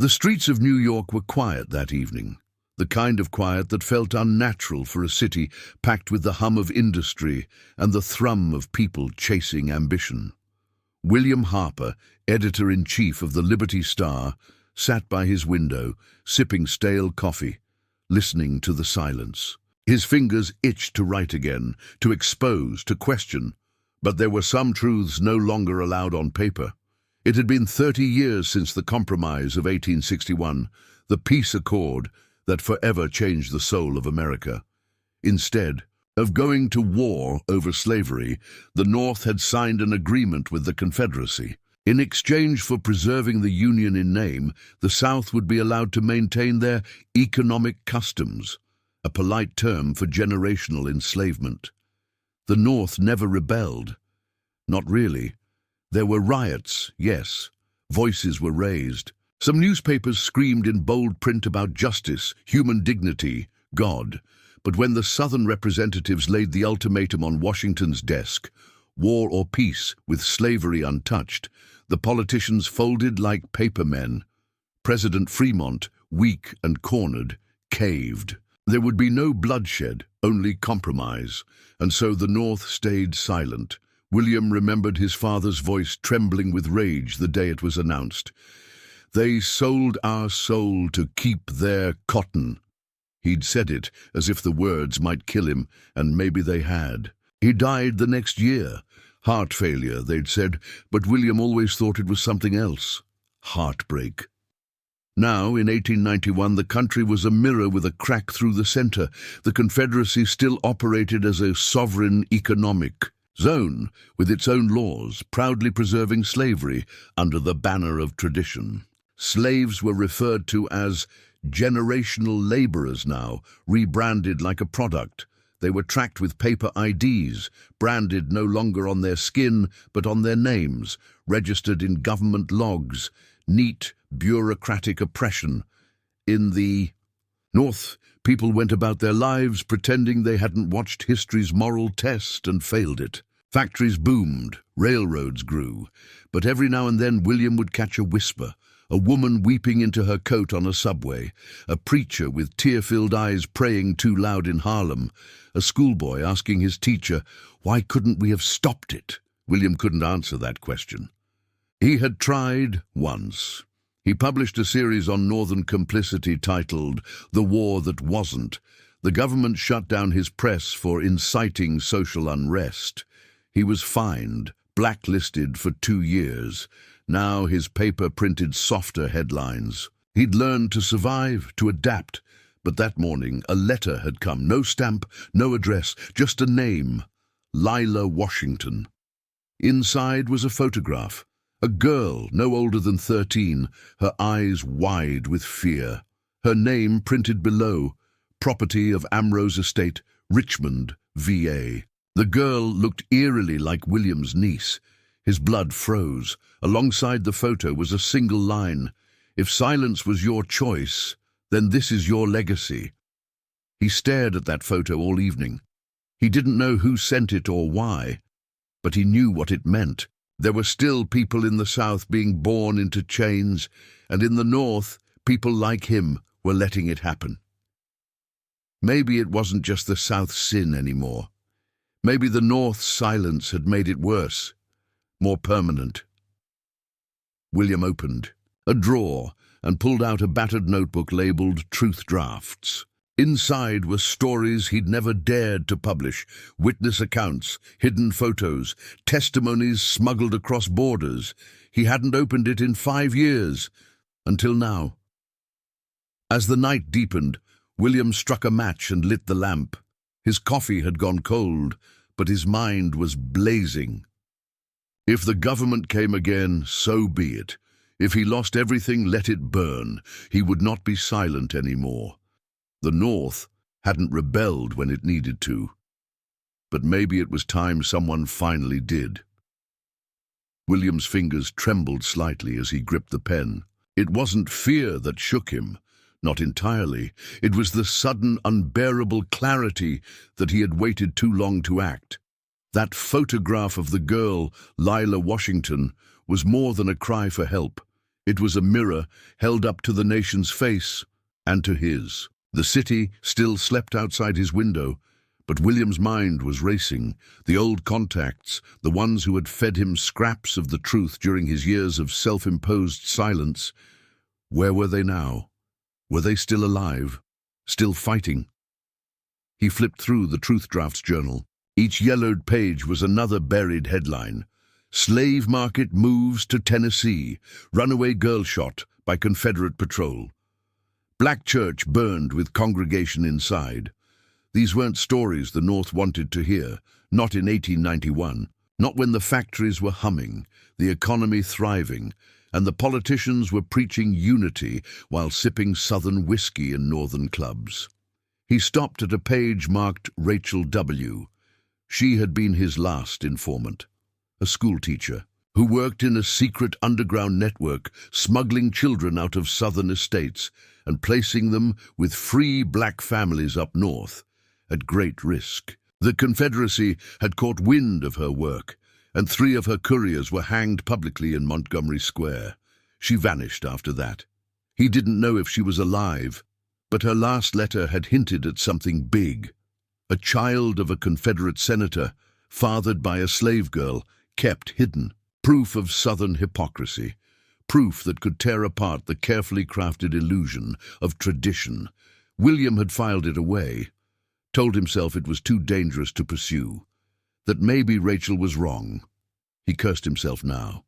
The streets of New York were quiet that evening, the kind of quiet that felt unnatural for a city packed with the hum of industry and the thrum of people chasing ambition. William Harper, editor-in-chief of the Liberty Star, sat by his window, sipping stale coffee, listening to the silence. His fingers itched to write again, to expose, to question, but there were some truths no longer allowed on paper. It had been 30 years since the Compromise of 1861, the peace accord that forever changed the soul of America. Instead of going to war over slavery, the North had signed an agreement with the Confederacy. In exchange for preserving the Union in name, the South would be allowed to maintain their economic customs, a polite term for generational enslavement. The North never rebelled. Not really. There were riots, yes. Voices were raised. Some newspapers screamed in bold print about justice, human dignity, God. But when the Southern representatives laid the ultimatum on Washington's desk, war or peace with slavery untouched, the politicians folded like paper men. President Fremont, weak and cornered, caved. There would be no bloodshed, only compromise, and so the North stayed silent. William remembered his father's voice trembling with rage the day it was announced. "They sold our soul to keep their cotton." He'd said it as if the words might kill him, and maybe they had. He died the next year. Heart failure, they'd said, but William always thought it was something else. Heartbreak. Now, in 1891, the country was a mirror with a crack through the center. The Confederacy still operated as a sovereign economic zone with its own laws, proudly preserving slavery under the banner of tradition. Slaves were referred to as generational laborers now, rebranded like a product. They were tracked with paper IDs, branded no longer on their skin but on their names, registered in government logs. Neat, bureaucratic oppression. In the North, people went about their lives pretending they hadn't watched history's moral test and failed it. Factories boomed, railroads grew, but every now and then William would catch a whisper, a woman weeping into her coat on a subway, a preacher with tear-filled eyes praying too loud in Harlem, a schoolboy asking his teacher, "Why couldn't we have stopped it?" William couldn't answer that question. He had tried once. He published a series on Northern complicity titled The War That Wasn't. The government shut down his press for inciting social unrest. He was fined, blacklisted for 2 years. Now his paper printed softer headlines. He'd learned to survive, to adapt. But that morning, a letter had come. No stamp, no address, just a name. Lila Washington. Inside was a photograph. A girl, no older than 13, her eyes wide with fear. Her name printed below, property of Amrose Estate, Richmond, VA. The girl looked eerily like William's niece. His blood froze. Alongside the photo was a single line. "If silence was your choice, then this is your legacy." He stared at that photo all evening. He didn't know who sent it or why, but he knew what it meant. There were still people in the South being born into chains, and in the North, people like him were letting it happen. Maybe it wasn't just the South's sin anymore. Maybe the North's silence had made it worse, more permanent. William opened a drawer and pulled out a battered notebook labeled Truth Drafts. Inside were stories he'd never dared to publish, witness accounts, hidden photos, testimonies smuggled across borders. He hadn't opened it in 5 years, until now. As the night deepened, William struck a match and lit the lamp. His coffee had gone cold, but his mind was blazing. If the government came again, so be it. If he lost everything, let it burn. He would not be silent anymore. The North hadn't rebelled when it needed to. But maybe it was time someone finally did. William's fingers trembled slightly as he gripped the pen. It wasn't fear that shook him, not entirely. It was the sudden, unbearable clarity that he had waited too long to act. That photograph of the girl, Lila Washington, was more than a cry for help. It was a mirror held up to the nation's face and to his. The city still slept outside his window, but William's mind was racing. The old contacts, the ones who had fed him scraps of the truth during his years of self-imposed silence, where were they now? Were they still alive? Still fighting? He flipped through the Truth Drafts journal. Each yellowed page was another buried headline. Slave market moves to Tennessee. Runaway girl shot by Confederate patrol. Black church burned with congregation inside. These weren't stories the North wanted to hear, not in 1891, not when the factories were humming, the economy thriving, and the politicians were preaching unity while sipping Southern whiskey in Northern clubs. He stopped at a page marked Rachel W. She had been his last informant, a schoolteacher who worked in a secret underground network, smuggling children out of Southern estates and placing them with free black families up north, at great risk. The Confederacy had caught wind of her work, and 3 of her couriers were hanged publicly in Montgomery Square. She vanished after that. He didn't know if she was alive, but her last letter had hinted at something big. A child of a Confederate senator, fathered by a slave girl, kept hidden. Proof of Southern hypocrisy. Proof that could tear apart the carefully crafted illusion of tradition. William had filed it away, told himself it was too dangerous to pursue, that maybe Rachel was wrong. He cursed himself now.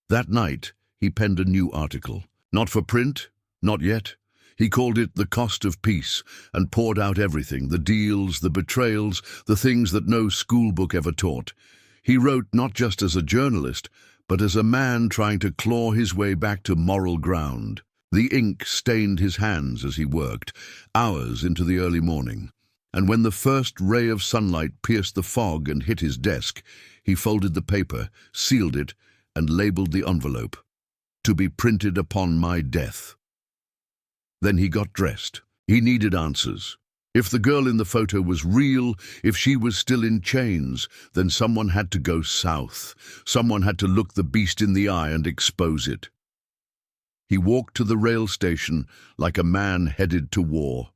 That night, he penned a new article. Not for print, not yet. He called it The Cost of Peace, and poured out everything, the deals, the betrayals, the things that no schoolbook ever taught. He wrote not just as a journalist, but as a man trying to claw his way back to moral ground. The ink stained his hands as he worked, hours into the early morning, and when the first ray of sunlight pierced the fog and hit his desk, he folded the paper, sealed it, and labeled the envelope, "To be printed upon my death." Then he got dressed. He needed answers. If the girl in the photo was real, if she was still in chains, then someone had to go south. Someone had to look the beast in the eye and expose it. He walked to the rail station like a man headed to war.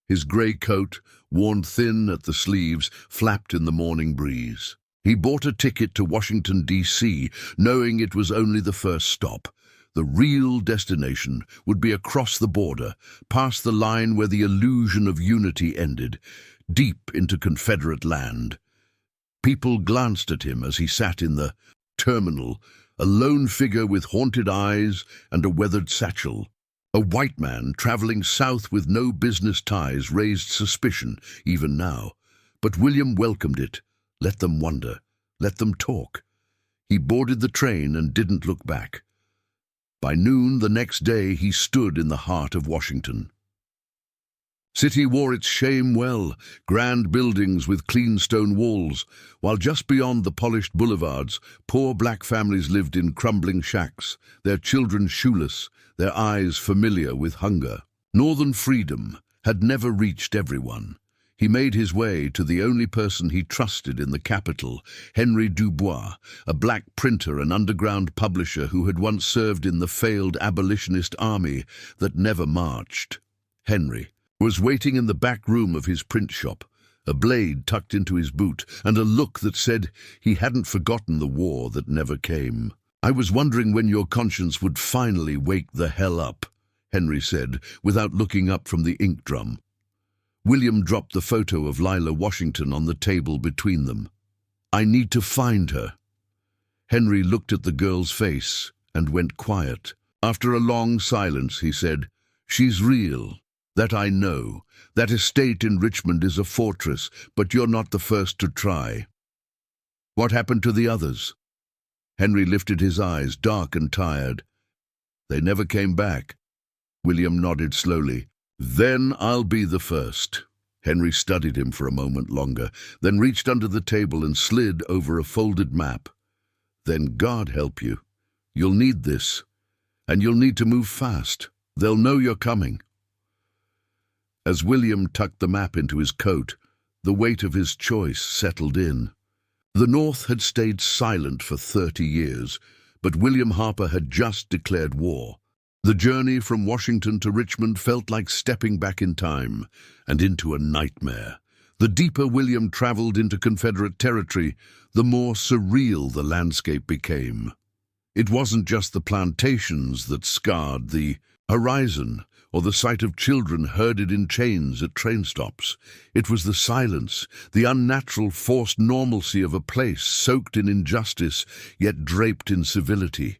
His grey coat, worn thin at the sleeves, flapped in the morning breeze. He bought a ticket to Washington, D.C., knowing it was only the first stop. The real destination would be across the border, past the line where the illusion of unity ended, deep into Confederate land. People glanced at him as he sat in the terminal, a lone figure with haunted eyes and a weathered satchel. A white man traveling south with no business ties raised suspicion, even now. But William welcomed it. Let them wonder. Let them talk. He boarded the train and didn't look back. By noon the next day he stood in the heart of Washington. City wore its shame well, grand buildings with clean stone walls, while just beyond the polished boulevards, poor black families lived in crumbling shacks, their children shoeless, their eyes familiar with hunger. Northern freedom had never reached everyone. He made his way to the only person he trusted in the capital, Henry Dubois, a black printer and underground publisher who had once served in the failed abolitionist army that never marched. Henry was waiting in the back room of his print shop, a blade tucked into his boot and a look that said he hadn't forgotten the war that never came. "I was wondering when your conscience would finally wake the hell up," Henry said, without looking up from the ink drum. William dropped the photo of Lila Washington on the table between them. "I need to find her." Henry looked at the girl's face and went quiet. After a long silence, he said, "She's real. That I know. That estate in Richmond is a fortress, but you're not the first to try." "What happened to the others?" Henry lifted his eyes, dark and tired. "They never came back." William nodded slowly. "Then I'll be the first." Henry studied him for a moment longer, then reached under the table and slid over a folded map. "Then God help you. You'll need this. And you'll need to move fast. They'll know you're coming." As William tucked the map into his coat, the weight of his choice settled in. The North had stayed silent for 30 years, but William Harper had just declared war. The journey from Washington to Richmond felt like stepping back in time and into a nightmare. The deeper William traveled into Confederate territory, the more surreal the landscape became. It wasn't just the plantations that scarred the horizon, or the sight of children herded in chains at train stops. It was the silence, the unnatural forced normalcy of a place soaked in injustice, yet draped in civility.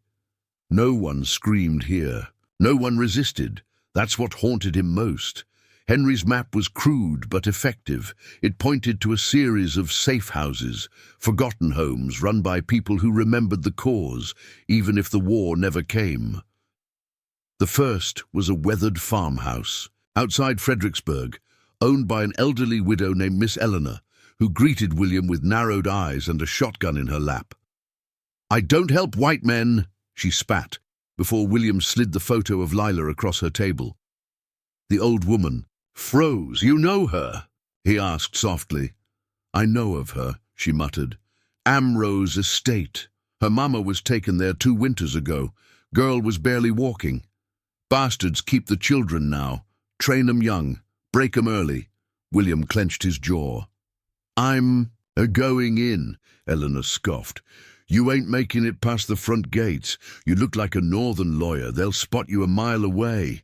No one screamed here. No one resisted. That's what haunted him most. Henry's map was crude but effective. It pointed to a series of safe houses, forgotten homes run by people who remembered the cause, even if the war never came. The first was a weathered farmhouse outside Fredericksburg, owned by an elderly widow named Miss Eleanor, who greeted William with narrowed eyes and a shotgun in her lap. "I don't help white men," she spat, before William slid the photo of Lila across her table. The old woman froze. "You know her?" he asked softly. "I know of her," she muttered. "Amrose Estate. Her mama was taken there 2 winters ago. Girl was barely walking. Bastards keep the children now. Train 'em young, break 'em early." William clenched his jaw. "I'm going in," Eleanor scoffed. "You ain't making it past the front gates. You look like a northern lawyer. They'll spot you a mile away."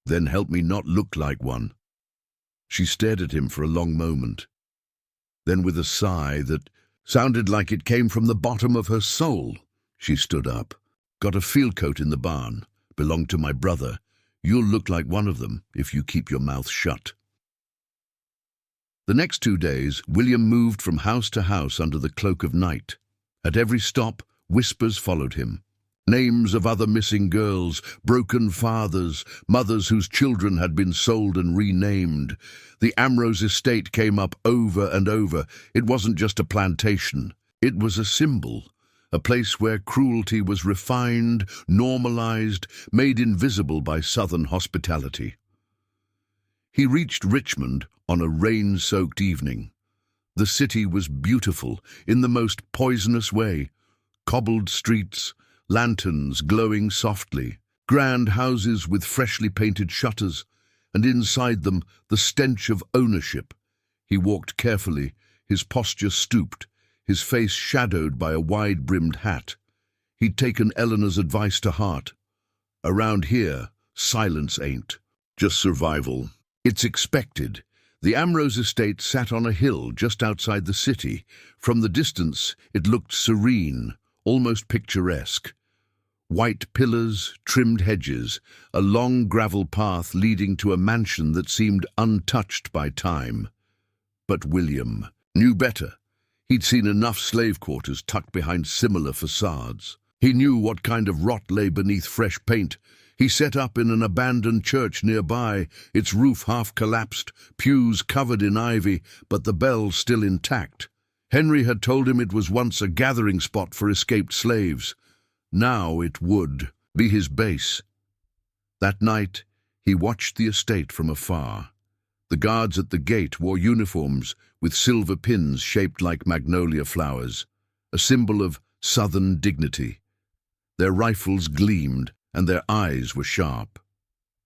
"Then help me not look like one." She stared at him for a long moment. Then, with a sigh that sounded like it came from the bottom of her soul, she stood up. "Got a field coat in the barn. Belonged to my brother. You'll look like one of them if you keep your mouth shut." The next 2 days, William moved from house to house under the cloak of night. At every stop, whispers followed him. Names of other missing girls, broken fathers, mothers whose children had been sold and renamed. The Amrose Estate came up over and over. It wasn't just a plantation. It was a symbol. A place where cruelty was refined, normalized, made invisible by Southern hospitality. He reached Richmond on a rain-soaked evening. The city was beautiful in the most poisonous way. Cobbled streets, lanterns glowing softly, grand houses with freshly painted shutters, and inside them the stench of ownership. He walked carefully, his posture stooped, his face shadowed by a wide-brimmed hat. He'd taken Eleanor's advice to heart. Around here, silence ain't, just survival. It's expected. The Amrose Estate sat on a hill just outside the city. From the distance, it looked serene, almost picturesque. White pillars, trimmed hedges, a long gravel path leading to a mansion that seemed untouched by time. But William knew better. He'd seen enough slave quarters tucked behind similar facades. He knew what kind of rot lay beneath fresh paint. He set up in an abandoned church nearby, its roof half collapsed, pews covered in ivy, but the bell still intact. Henry had told him it was once a gathering spot for escaped slaves. Now it would be his base. That night, he watched the estate from afar. The guards at the gate wore uniforms with silver pins shaped like magnolia flowers, a symbol of Southern dignity. Their rifles gleamed, and their eyes were sharp.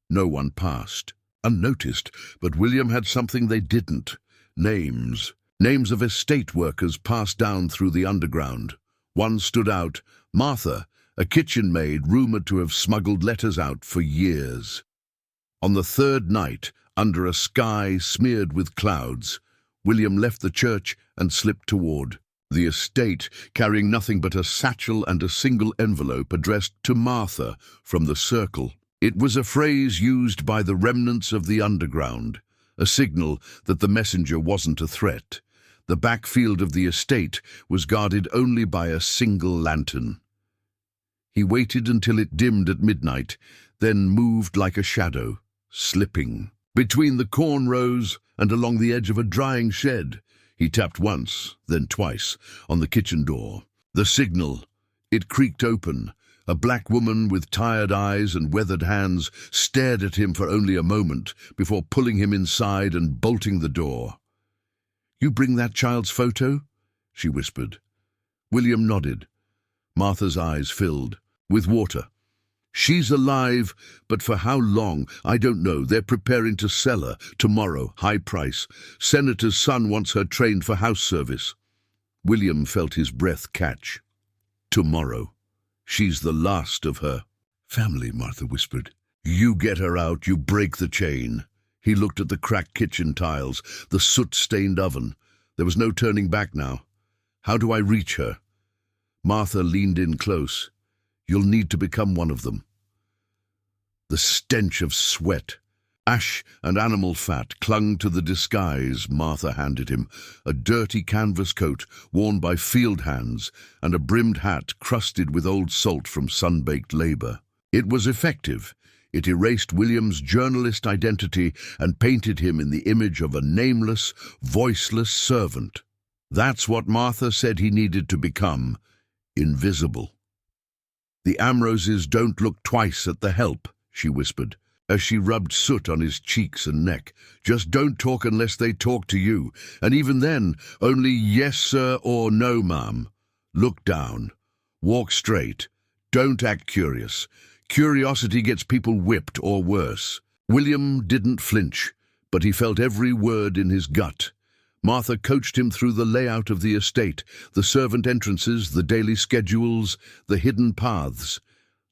No one passed, unnoticed, but William had something they didn't. Names. Names of estate workers passed down through the underground. One stood out, Martha, a kitchen maid rumored to have smuggled letters out for years. On the 3rd night, under a sky smeared with clouds, William left the church and slipped toward the estate, carrying nothing but a satchel and a single envelope addressed to Martha from the Circle. It was a phrase used by the remnants of the underground, a signal that the messenger wasn't a threat. The backfield of the estate was guarded only by a single lantern. He waited until it dimmed at midnight, then moved like a shadow, slipping. Between the corn rows and along the edge of a drying shed, he tapped once, then twice, on the kitchen door. The signal. It creaked open. A black woman with tired eyes and weathered hands stared at him for only a moment before pulling him inside and bolting the door. "You bring that child's photo?" she whispered. William nodded. Martha's eyes filled. With water. She's alive, but for how long? I don't know. They're preparing to sell her. Tomorrow, high price. Senator's son wants her trained for house service. William felt his breath catch. Tomorrow. She's the last of her family, Martha whispered. You get her out, you break the chain. He looked at the cracked kitchen tiles, the soot-stained oven. There was no turning back now. How do I reach her? Martha leaned in close. You'll need to become one of them. The stench of sweat, ash and animal fat clung to the disguise Martha handed him, a dirty canvas coat worn by field hands and a brimmed hat crusted with old salt from sun-baked labor. It was effective. It erased William's journalist identity and painted him in the image of a nameless, voiceless servant. That's what Martha said he needed to become, invisible. The Amroses don't look twice at the help, she whispered, as she rubbed soot on his cheeks and neck. Just don't talk unless they talk to you, and even then, only yes, sir, or no, ma'am. Look down. Walk straight. Don't act curious. Curiosity gets people whipped or worse. William didn't flinch, but he felt every word in his gut. Martha coached him through the layout of the estate, the servant entrances, the daily schedules, the hidden paths.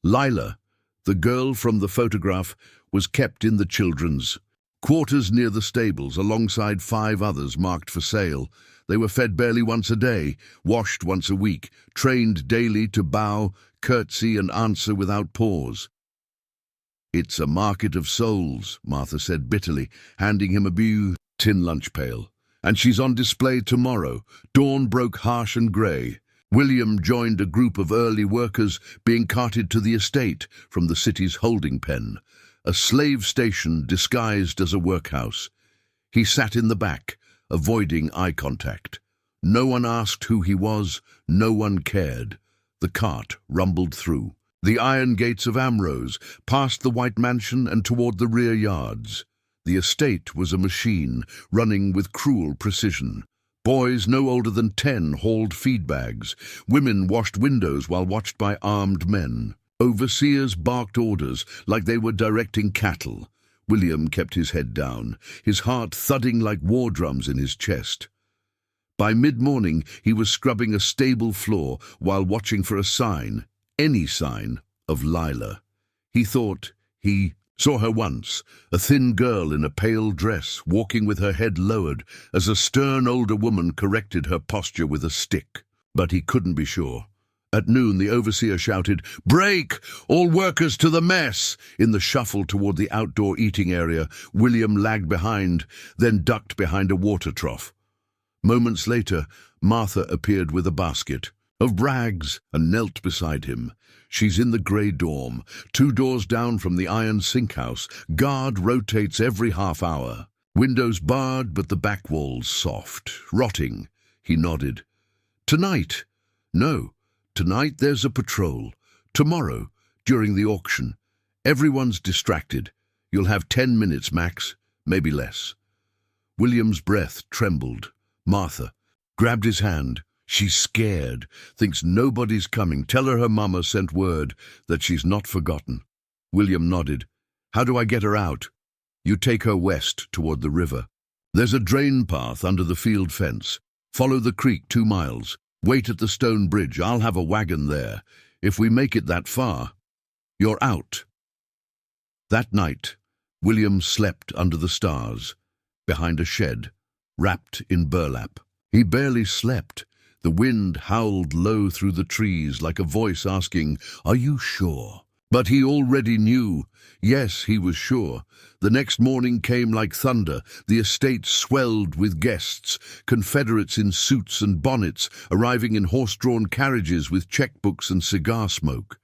Lila, the girl from the photograph, was kept in the children's quarters near the stables alongside 5 others marked for sale. They were fed barely once a day, washed once a week, trained daily to bow, curtsy and answer without pause. It's a market of souls, Martha said bitterly, handing him a blue tin lunch pail. And she's on display tomorrow. Dawn broke harsh and grey. William joined a group of early workers being carted to the estate from the city's holding pen, a slave station disguised as a workhouse. He sat in the back, avoiding eye contact. No one asked who he was, no one cared. The cart rumbled through the iron gates of Amrose, past the white mansion and toward the rear yards. The estate was a machine, running with cruel precision. Boys no older than 10 hauled feed bags. Women washed windows while watched by armed men. Overseers barked orders like they were directing cattle. William kept his head down, his heart thudding like war drums in his chest. By mid-morning, he was scrubbing a stable floor while watching for a sign, any sign, of Lila. He thought he saw her once, a thin girl in a pale dress, walking with her head lowered as a stern older woman corrected her posture with a stick. But he couldn't be sure. At noon, the overseer shouted, "Break! All workers to the mess!" In the shuffle toward the outdoor eating area, William lagged behind, then ducked behind a water trough. Moments later, Martha appeared with a basket of rags and knelt beside him. She's in the grey dorm, 2 doors down from the iron sink house. Guard rotates every half hour. Windows barred, but the back walls soft, rotting. He nodded. Tonight? No. Tonight there's a patrol. Tomorrow, during the auction. Everyone's distracted. You'll have 10 minutes max, maybe less. William's breath trembled. Martha grabbed his hand. She's scared, thinks nobody's coming. Tell her mama sent word that she's not forgotten. William nodded. How do I get her out? You take her west toward the river. There's a drain path under the field fence. Follow the creek 2 miles. Wait at the stone bridge. I'll have a wagon there. If we make it that far, you're out. That night, William slept under the stars, behind a shed, wrapped in burlap. He barely slept. The wind howled low through the trees like a voice asking, "Are you sure?" But he already knew. Yes, he was sure. The next morning came like thunder. The estate swelled with guests, Confederates in suits and bonnets, arriving in horse-drawn carriages with checkbooks and cigar smoke.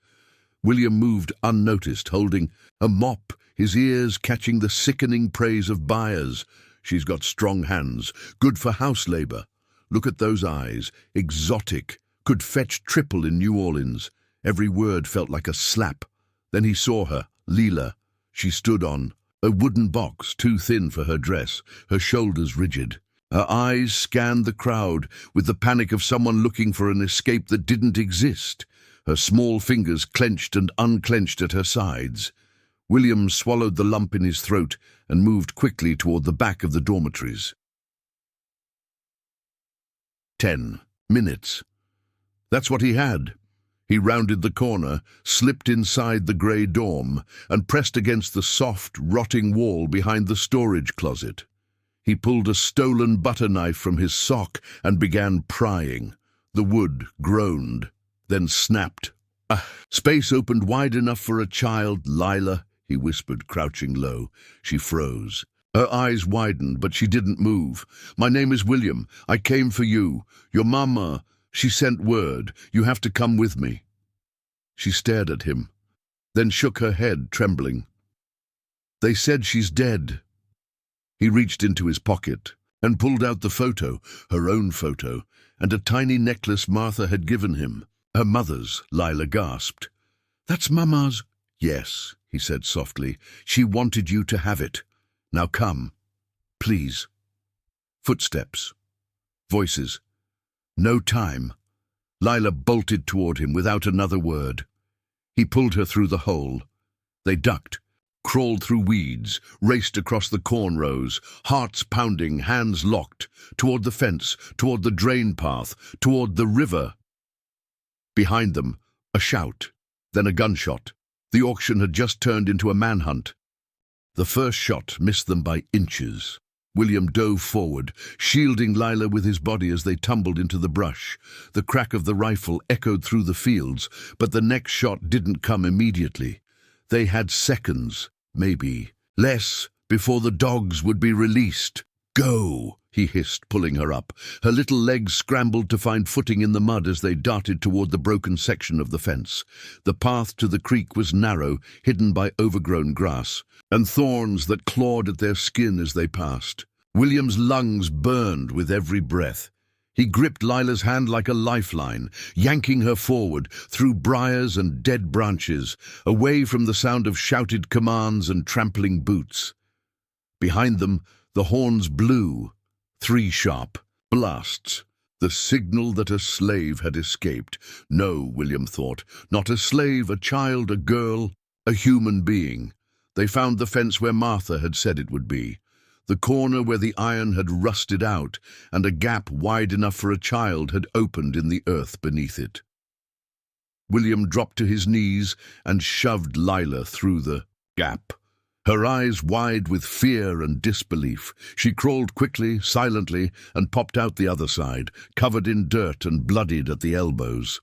William moved unnoticed, holding a mop, his ears catching the sickening praise of buyers. She's got strong hands, good for house labor. Look at those eyes, exotic, could fetch triple in New Orleans. Every word felt like a slap. Then he saw her, Lila. She stood on a wooden box, too thin for her dress, her shoulders rigid. Her eyes scanned the crowd with the panic of someone looking for an escape that didn't exist. Her small fingers clenched and unclenched at her sides. William swallowed the lump in his throat and moved quickly toward the back of the dormitories. 10 minutes. That's what he had. He rounded the corner, slipped inside the grey dorm, and pressed against the soft, rotting wall behind the storage closet. He pulled a stolen butter knife from his sock and began prying. The wood groaned, then snapped. Space opened wide enough for a child. "Lila," he whispered, crouching low. She froze. Her eyes widened, but she didn't move. "My name is William. I came for you. Your mama, she sent word. You have to come with me." She stared at him, then shook her head, trembling. "They said she's dead." He reached into his pocket and pulled out the photo, her own photo, and a tiny necklace Martha had given him. Her mother's, Lila gasped. "That's Mama's." "Yes," he said softly. "She wanted you to have it. Now come, please." Footsteps. Voices. No time. Lila bolted toward him without another word. He pulled her through the hole. They ducked, crawled through weeds, raced across the corn rows, hearts pounding, hands locked, toward the fence, toward the drain path, toward the river. Behind them, a shout, then a gunshot. The auction had just turned into a manhunt. The first shot missed them by inches. William dove forward, shielding Lila with his body as they tumbled into the brush. The crack of the rifle echoed through the fields, but the next shot didn't come immediately. They had seconds, maybe less, before the dogs would be released. "Go!" he hissed, pulling her up. Her little legs scrambled to find footing in the mud as they darted toward the broken section of the fence. The path to the creek was narrow, hidden by overgrown grass, and thorns that clawed at their skin as they passed. William's lungs burned with every breath. He gripped Lila's hand like a lifeline, yanking her forward, through briars and dead branches, away from the sound of shouted commands and trampling boots. Behind them, the horns blew. 3 sharp blasts. The signal that a slave had escaped. No, William thought, not a slave, a child, a girl, a human being. They found the fence where Martha had said it would be, the corner where the iron had rusted out, and a gap wide enough for a child had opened in the earth beneath it. William dropped to his knees and shoved Lila through the gap. Her eyes wide with fear and disbelief, she crawled quickly, silently, and popped out the other side, covered in dirt and bloodied at the elbows.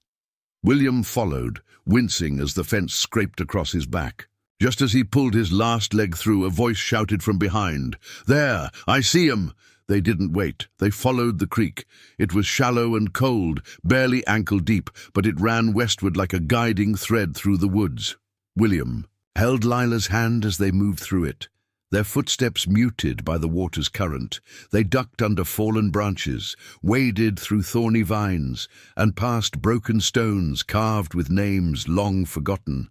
William followed, wincing as the fence scraped across his back. Just as he pulled his last leg through, a voice shouted from behind, "There, I see him!" They didn't wait. They followed the creek. It was shallow and cold, barely ankle-deep, but it ran westward like a guiding thread through the woods. William held Lila's hand as they moved through it, their footsteps muted by the water's current. They ducked under fallen branches, waded through thorny vines, and past broken stones carved with names long forgotten,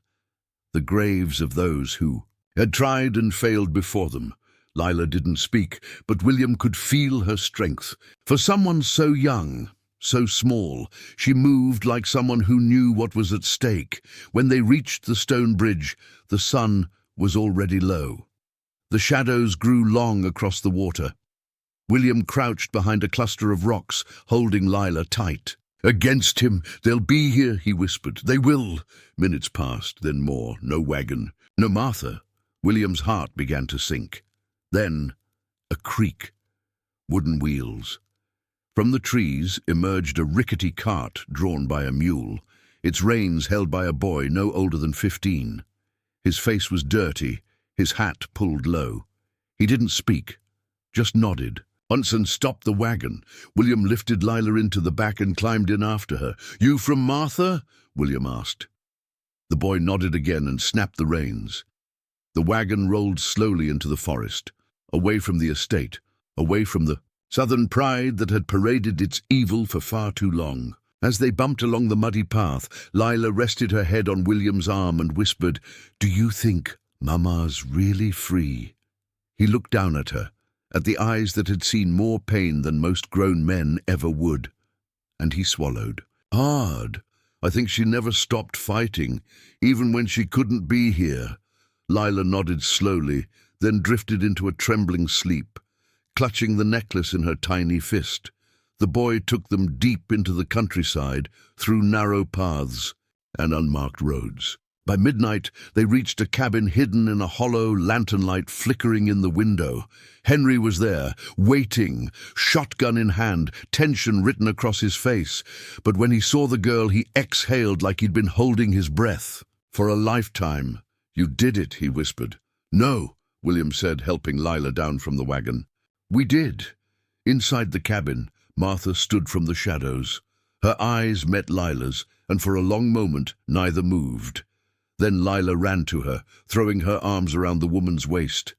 the graves of those who had tried and failed before them. Lila didn't speak, but William could feel her strength. For someone so young, so small, she moved like someone who knew what was at stake. When they reached the stone bridge, the sun was already low. The shadows grew long across the water. William crouched behind a cluster of rocks, holding Lila tight. "Against him, they'll be here," he whispered. "They will." Minutes passed, then more. No wagon, no Martha. William's heart began to sink. Then, a creak. Wooden wheels. From the trees emerged a rickety cart drawn by a mule, its reins held by a boy no older than 15. His face was dirty, his hat pulled low. He didn't speak, just nodded. Onson stopped the wagon. William lifted Lila into the back and climbed in after her. "You from Martha?" William asked. The boy nodded again and snapped the reins. The wagon rolled slowly into the forest, away from the estate, away from the southern pride that had paraded its evil for far too long. As they bumped along the muddy path, Lila rested her head on William's arm and whispered, "Do you think Mama's really free?" He looked down at her, at the eyes that had seen more pain than most grown men ever would, and he swallowed. "Hard. I think she never stopped fighting, even when she couldn't be here. Lila nodded slowly, then drifted into a trembling sleep, clutching the necklace in her tiny fist. The boy took them deep into the countryside, through narrow paths and unmarked roads. By midnight, they reached a cabin hidden in a hollow lantern light flickering in the window. Henry was there, waiting, shotgun in hand, tension written across his face. But when he saw the girl, he exhaled like he'd been holding his breath. For a lifetime. You did it, he whispered. No, William said, helping Lila down from the wagon. We did. Inside the cabin, Martha stood from the shadows. Her eyes met Lila's, and for a long moment, neither moved. Then Lila ran to her, throwing her arms around the woman's waist.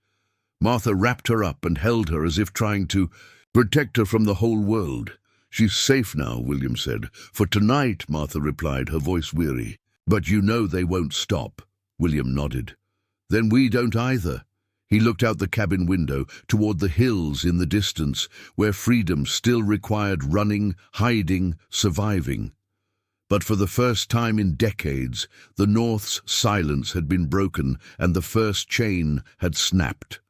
Martha wrapped her up and held her as if trying to protect her from the whole world. She's safe now, William said. For tonight, Martha replied, her voice weary. But you know they won't stop. William nodded. Then we don't either. He looked out the cabin window toward the hills in the distance, where freedom still required running, hiding, surviving. But for the first time in decades, the North's silence had been broken and the first chain had snapped.